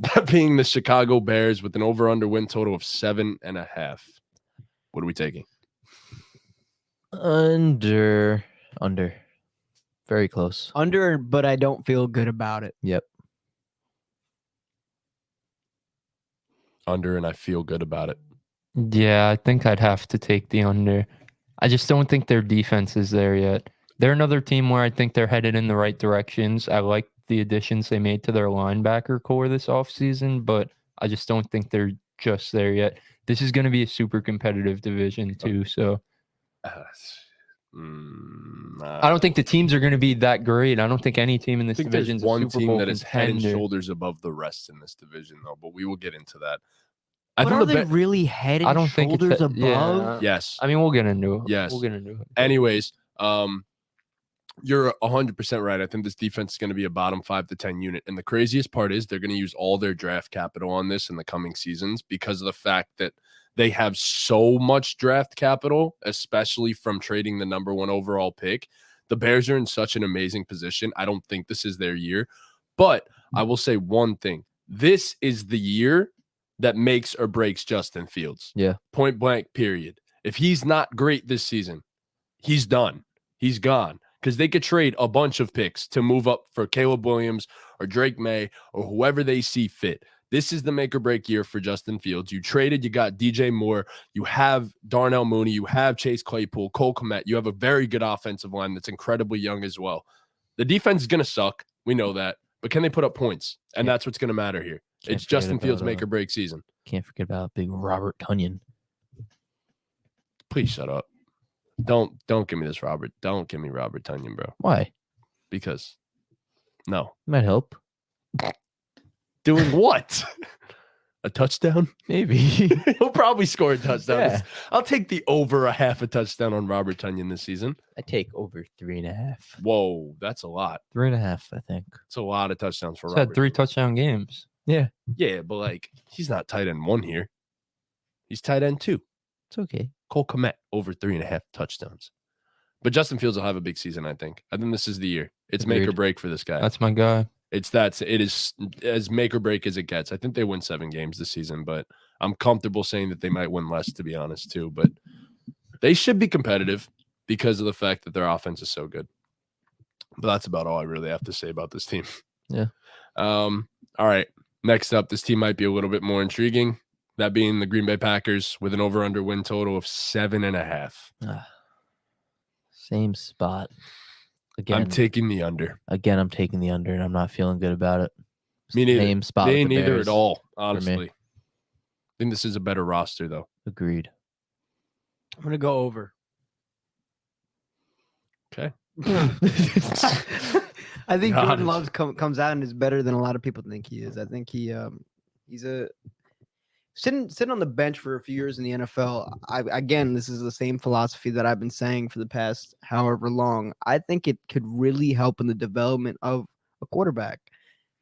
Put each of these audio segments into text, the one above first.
That being the Chicago Bears with an over-under win total of 7.5. What are we taking? Under. Very close. Under, but I don't feel good about it. Yep. Under, and I feel good about it. Yeah, I think I'd have to take the under. I just don't think their defense is there yet. They're another team where I think they're headed in the right directions. I like the additions they made to their linebacker core this offseason, but I just don't think they're just there yet. This is going to be a super competitive division too, so I don't think the teams are going to be that great. I don't think any team in this division is one Super team Bowl that is head and contender. shoulders above the rest in this division, though. But we will get into that. But are they really head and I don't think shoulders it's above? Yes. I mean, we'll get into it. Yes. We'll get into it. Anyways, you're 100% right. I think this defense is going to be a bottom 5 to 10 unit. And the craziest part is they're going to use all their draft capital on this in the coming seasons because of the fact that they have so much draft capital, especially from trading the number 1 overall pick. The Bears are in such an amazing position. I don't think this is their year. But I will say one thing. This is the year that makes or breaks Justin Fields. Yeah. Point blank, period. If he's not great this season, he's done. He's gone. Because they could trade a bunch of picks to move up for Caleb Williams or Drake May or whoever they see fit. This is the make or break year for Justin Fields. You traded, you got DJ Moore, you have Darnell Mooney, you have Chase Claypool, Cole Kmet. You have a very good offensive line that's incredibly young as well. The defense is going to suck. We know that. But can they put up points? And that's what's going to matter here. It's Justin Fields' make or break season. Can't forget about big Robert Tonyan. Please shut up. Don't give me this, Robert. Don't give me Robert Tonyan, bro. Why? Because no. Might help. Doing what? A touchdown? Maybe. He'll probably score a touchdown. Yeah. I'll take the over a half a touchdown on Robert Tonyan this season. I take over 3.5. Whoa, that's a lot. 3.5, I think. It's a lot of touchdowns for He's Robert. had 3 touchdown games. Yeah. Yeah, but like he's not tight end 1 here. He's tight end 2. It's okay. Cole Kmet over 3.5 touchdowns. But Justin Fields will have a big season, I think. I think this is the year. It's make or break for this guy. That's my guy. It is as make or break as it gets. I think they win 7 games this season, but I'm comfortable saying that they might win less, to be honest, too. But they should be competitive because of the fact that their offense is so good. But that's about all I really have to say about this team. Yeah. All right. Next up, this team might be a little bit more intriguing. That being the Green Bay Packers with an over-under win total of 7.5. Same spot. Again, I'm taking the under. Again, I'm taking the under, and I'm not feeling good about it. Me neither. Same spot. Me with the neither Bears. at all, me. honestly. I think this is a better roster, though. Agreed. I'm going to go over. Okay. I think God. Jordan Love comes out and is better than a lot of people think he is. I think he's a sitting on the bench for a few years in the NFL. Again, this is the same philosophy that I've been saying for the past however long. I think it could really help in the development of a quarterback.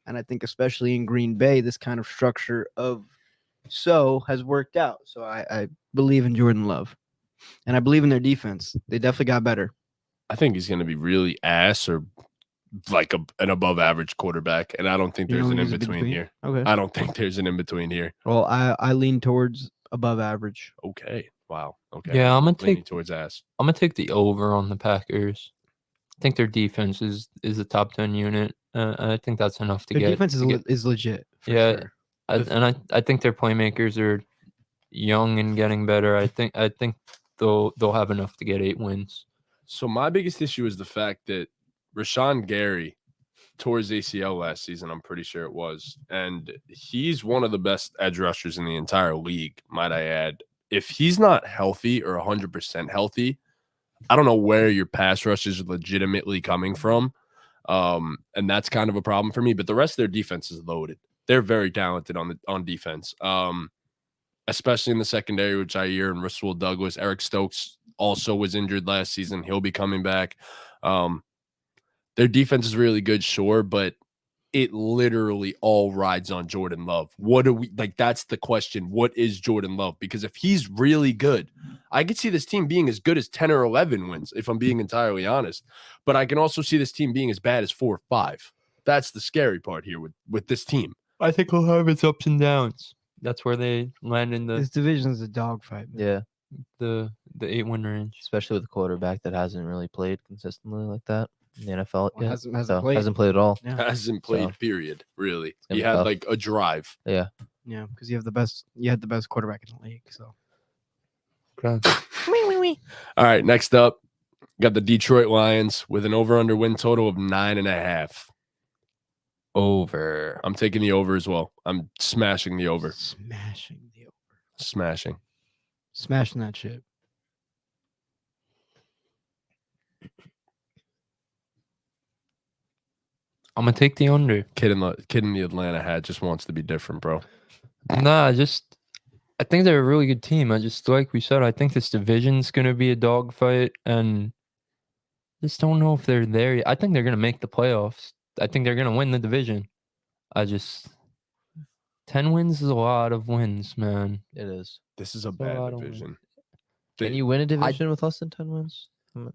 And I think especially in Green Bay, this kind of structure of has worked out. So I believe in Jordan Love. And I believe in their defense. They definitely got better. I think he's going to be really ass or like an above average quarterback. And I don't think there's an in-between here. Okay. I don't think there's an in-between here. Well, I lean towards above average. Okay. Wow. Okay. Yeah, I'm gonna Leaning take towards ass. I'm gonna take the over on the Packers. I think their defense is a top 10 unit. I think that's enough to Their get. defense is legit. For Yeah, sure. I think their playmakers are young and getting better. I think they'll have enough to get 8 wins. So my biggest issue is the fact that Rashawn Gary tore his ACL last season. I'm pretty sure it was. And he's one of the best edge rushers in the entire league, might I add. If he's not healthy or 100% healthy, I don't know where your pass rush is legitimately coming from. And that's kind of a problem for me. But the rest of their defense is loaded. They're very talented on defense, especially in the secondary with Jair and Rasul Douglas. Eric Stokes also was injured last season. He'll be coming back. Their defense is really good, sure, but it literally all rides on Jordan Love. What do we like? That's the question. What is Jordan Love? Because if he's really good, I could see this team being as good as 10 or 11 wins, if I'm being entirely honest. But I can also see this team being as bad as 4 or 5. That's the scary part here with this team. I think he'll have its ups and downs. That's where they land in This division's a dogfight. Man. Yeah, the 8-win range. especially with a quarterback that hasn't really played consistently like that in the NFL Well, yet. hasn't So, played. hasn't played at all. Yeah. Hasn't played, So- period. Really, gonna he be had tough. like a drive. Yeah. Yeah, because you have the best. You had the best quarterback in the league. So All right, next up, got the Detroit Lions with an over/under win total of 9.5. Over. I'm taking the over as well. I'm smashing the over. smashing the over, Smashing. smashing that shit. I'm gonna take the under. Kid in the Atlanta hat just wants to be different, bro. Nah, I think they're a really good team. I just like we said, I think this division's gonna be a dogfight, and just don't know if they're there yet. I think they're gonna make the playoffs. I think they're gonna win the division. 10 wins is a lot of wins, man. It is. This is a a bad lot of division. Can you win a division with less than 10 wins?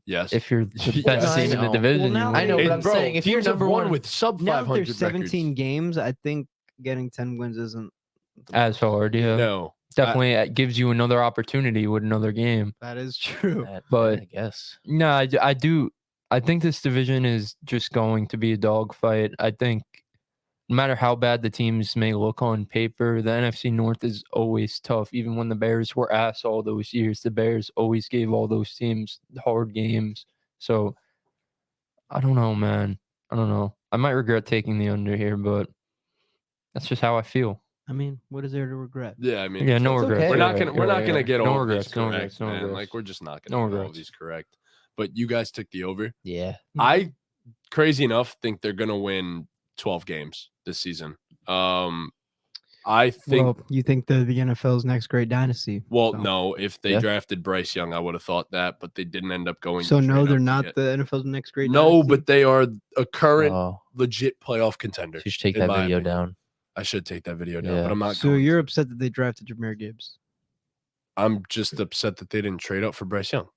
Yes. If you're the Yes. best I team in the know. division, Well, now you I know, win. but I'm bro, saying if you're teams have number won one- with sub Now that 500 there's 17 records. games, I think getting 10 wins isn't as hard, yeah. No, Definitely it gives you another opportunity with another game. That is true. But- I guess. No, I do. I think this division is just going to be a dogfight. I think no matter how bad the teams may look on paper, the NFC North is always tough. Even when the Bears were ass all those years, the Bears always gave all those teams hard games. So I don't know, man. I don't know. I might regret taking the under here, but that's just how I feel. I mean, what is there to regret? yeah, I mean, Yeah, no It's regrets. okay. we're not You're gonna right, we're you're not right, gonna you're get right. all No of these regrets, no correct, regrets, no man. regrets. Like we're just not No gonna get all of regrets. these correct. But you guys took the over. Yeah. I, crazy enough, think they're gonna win 12 games this season. I think. Well, you think the NFL's next great dynasty? Well, so. no, if they Yeah. drafted Bryce Young, I would have thought that, but they didn't end up going. So no, straight they're up to not get- the NFL's next great. No, dynasty? but they are a current Oh, legit playoff contender. you should take in that my video opinion. down. I should take that video down, Yeah. but I'm not. So going you're to. upset that they drafted Jahmyr Gibbs? I'm just upset that they didn't trade up for Bryce Young.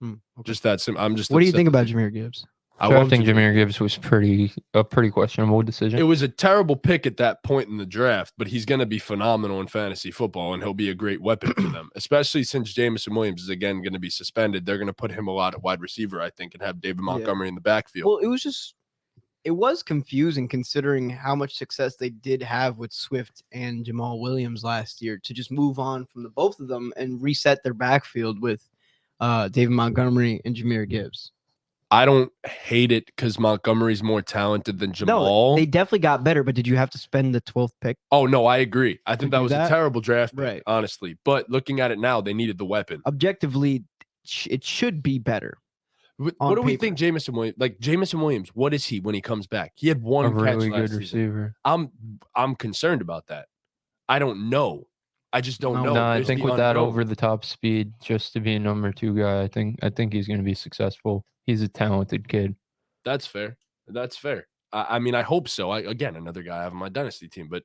Okay. Just that simple. I'm just. What do you upset think that about they- Jahmyr Gibbs? I love Drafting Jahmyr Gibbs was a pretty questionable decision. It was a terrible pick at that point in the draft, but he's going to be phenomenal in fantasy football, and he'll be a great weapon for them, especially since Jameson Williams is again going to be suspended. They're going to put him a lot at wide receiver, I think, and have David Montgomery in the backfield. Well, it was confusing considering how much success they did have with Swift and Jamal Williams last year to just move on from the both of them and reset their backfield with David Montgomery and Jahmyr Gibbs. I don't hate it because Montgomery's more talented than Jamal. No, they definitely got better, but did you have to spend the 12th pick? Oh no, I agree. I think To that do was that? a terrible draft pick, Right. honestly. But looking at it now, they needed the weapon. Objectively, it should be better. What on do we paper. think Jameson Williams? Like Jameson Williams, what is he when he comes back? He had a one catch really last good season. receiver. I'm concerned about that. I don't know. I just don't No, know. No, I There's think the with that unknown. over the top speed, just to be a number 2 guy, I think he's going to be successful. He's a talented kid. That's fair. That's fair. I mean, I hope so. Again, another guy I have on my dynasty team, but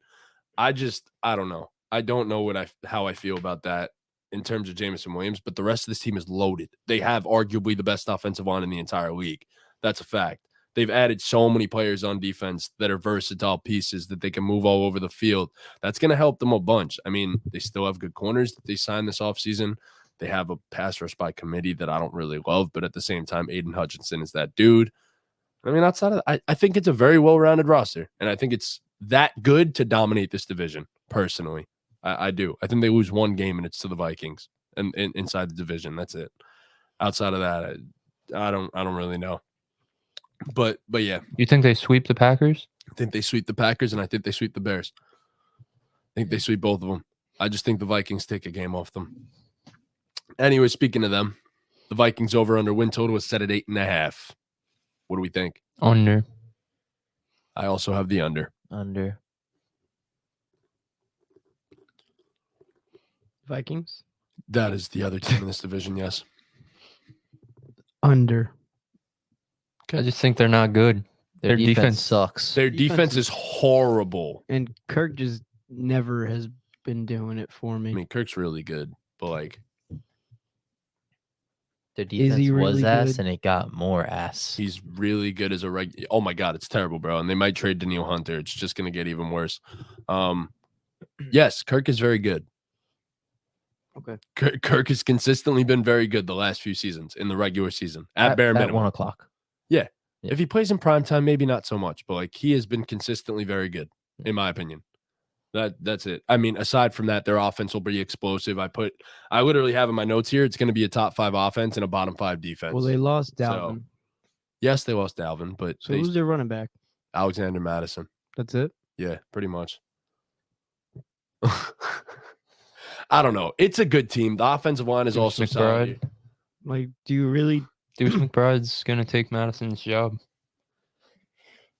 I don't know. I don't know how I feel about that in terms of Jameson Williams, but the rest of this team is loaded. They have arguably the best offensive line in the entire league. That's a fact. They've added so many players on defense that are versatile pieces that they can move all over the field. That's going to help them a bunch. I mean, they still have good corners that they signed this offseason. They have a pass rush by committee that I don't really love, but at the same time, Aiden Hutchinson is that dude. I mean, outside of that, I think it's a very well-rounded roster, and I think it's that good to dominate this division, personally. I do. I think they lose one game, and it's to the Vikings and inside the division. That's it. Outside of that, I don't really know. But yeah, You think they sweep the Packers? I think they sweep the Packers, and I think they sweep the Bears. I think they sweep both of them. I just think the Vikings take a game off them. Anyway, speaking of them, the Vikings over/under win total is set at 8.5. What do we think? Under. I also have the under. Under. Vikings? That is the other team in this division, yes. Under. I just think they're not good. Their Their defense defense- sucks. Their Defense defense is- is horrible. And Kirk just never has been doing it for me. I mean, Kirk's really good, but like The Is defense he was really ass, good? and it got more ass. He's really good as a Oh my god, it's terrible, bro. And they might trade Daniil Hunter. It's just gonna get even worse. Yes, Kirk is very good. Okay. Kirk has consistently been very good the last few seasons in the regular season at bare At minimum. 1 o'clock. Yeah. Yeah. If he plays in prime time, maybe not so much, but like he has been consistently very good, in my opinion. That's it. I mean, aside from that, their offense will be explosive. I literally have in my notes here, it's going to be a top 5 offense and a bottom 5 defense. Well, they lost So, Dalvin. yes, they lost Dalvin, but So who's their running back? Alexander Madison. That's it. Yeah, pretty much. I don't know. It's a good team. The offensive line is Deuce also McBride. solid. Like, do you really? Deuce McBride's gonna take Madison's job.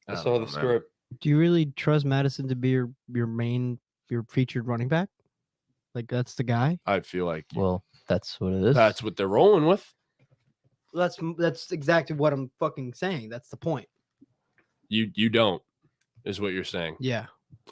I don't saw know, the man. script. Do you really trust Madison to be your featured running back? Like that's the guy. I feel like Well, that's what it is. that's what they're rolling with. That's exactly what I'm fucking saying. That's the point. You don't, is what you're saying. Yeah.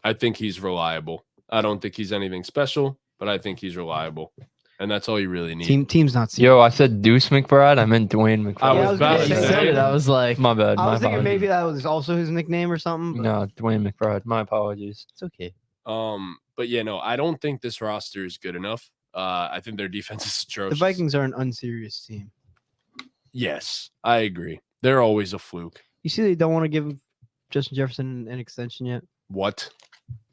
I think he's reliable. I don't think he's anything special, but I think he's reliable. And that's all you really need. Team's not. Seeing Yo, I said Deuce McBride. I meant Dwayne McBride. I Yeah, was I was about gonna to say say. that. I was like, My bad. I My was thinking apologies. maybe that was also his nickname or something. But No, Dwayne McBride. My apologies. it's okay. But yeah, no, I don't think this roster is good enough. I think their defense is the atrocious. Vikings are an unserious team. Yes, I agree. They're always a fluke. You see, they don't want to give Justin Jefferson an extension yet. What?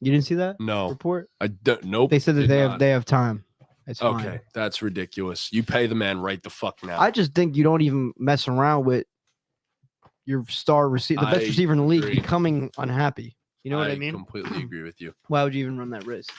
You didn't see that No, report? I don't. Nope. They said that did they not. have time. It's fine. Okay, that's ridiculous. You pay the man right the fuck now. I just think you don't even mess around with your star receiver, the best I receiver in the league, agree. becoming unhappy. You know what I mean? completely agree with you. Why would you even run that risk?